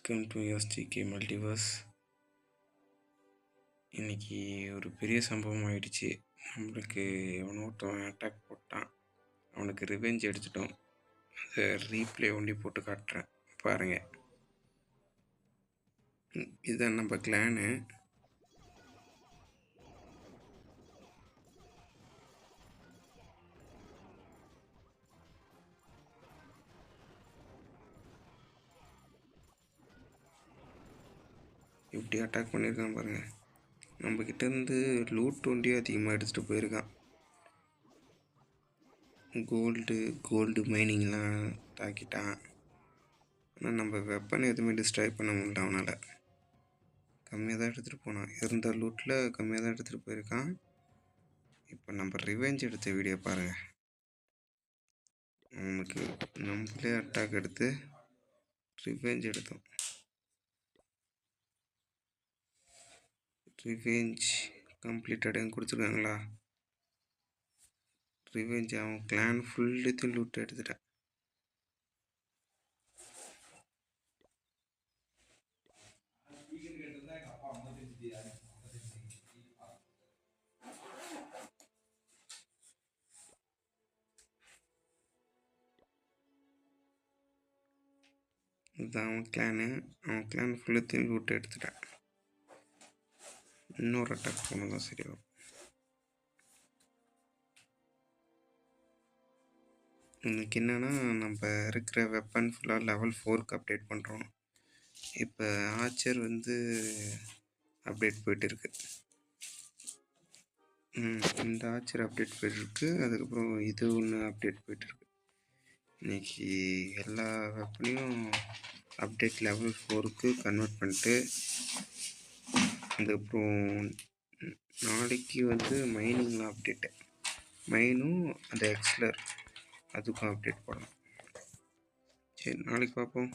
Welcome to SDK multiverse. இன்றைக்கி ஒரு பெரிய சம்பவம் ஆயிடுச்சு. நம்மளுக்கு ஒருத்தன் அட்டாக் போட்டான். அவனுக்கு ரிவெஞ்ச் எடுத்துட்டோம். அதை ரீப்ளே ஒண்டி போட்டு காட்டுறேன் பாருங்கள். இதுதான் நம்ம கிளானு. இப்படி அட்டாக் பண்ணியிருக்கான் பாருங்கள். நம்மக்கிட்டேருந்து லூட் ஒண்டி அதிகமாக எடுத்துகிட்டு போயிருக்கான். கோல்டு மைனிங்லாம் தாக்கிட்டான். ஆனால் நம்ம வெப்பன் எதுவுமே டிஸ்ட்ராய் பண்ண முடியல. அவனால் கம்மியாக தான் எடுத்துகிட்டு போனான். இருந்த லூட்டில் கம்மியாக தான் எடுத்துகிட்டு போயிருக்கான். இப்போ நம்ம ரிவெஞ்ச் எடுத்த வீடியோ பாருங்கள். நமக்கு நம்மளே அட்டாக் எடுத்து ரிவெஞ்ச் எடுத்தோம். ரிவெஞ்ச் கம்ப்ளீட்டட் கொடுத்துருக்காங்களா? ரிவெஞ்ச் அவன் கிளான் ஃபுல்லுத்தையும் லூட் எடுத்துட்டேன். இதுதான் அவன் கிளான் ஃபுல்லுத்தையும் லூட் எடுத்துட்டேன். இன்னொரு அட்டாக் போனதான் சரி வரும். இன்னைக்கு என்னென்னா, நம்ம இருக்கிற வெப்பன் ஃபுல்லாக லெவல் 4க்கு அப்டேட் பண்ணுறோம். இப்போ ஆர்ச்சர் அப்டேட் போயிட்டுருக்கு. இந்த ஆர்ச்சர் அப்டேட் போயிட்டுருக்கு. அதுக்கப்புறம் இது ஒன்று அப்டேட் போயிட்டுருக்கு. இன்றைக்கி எல்லா வெப்பனையும் அப்டேட் லெவல் 4க்கு கன்வெர்ட் பண்ணிட்டு, அதுக்கப்புறம் நாளைக்கு மைனிங்லாம் அப்டேட்டு, மைனும் அந்த எக்ஸ்லர் அதுக்கும் அப்டேட் பண்ணலாம். சரி, நாளைக்கு பார்ப்போம்.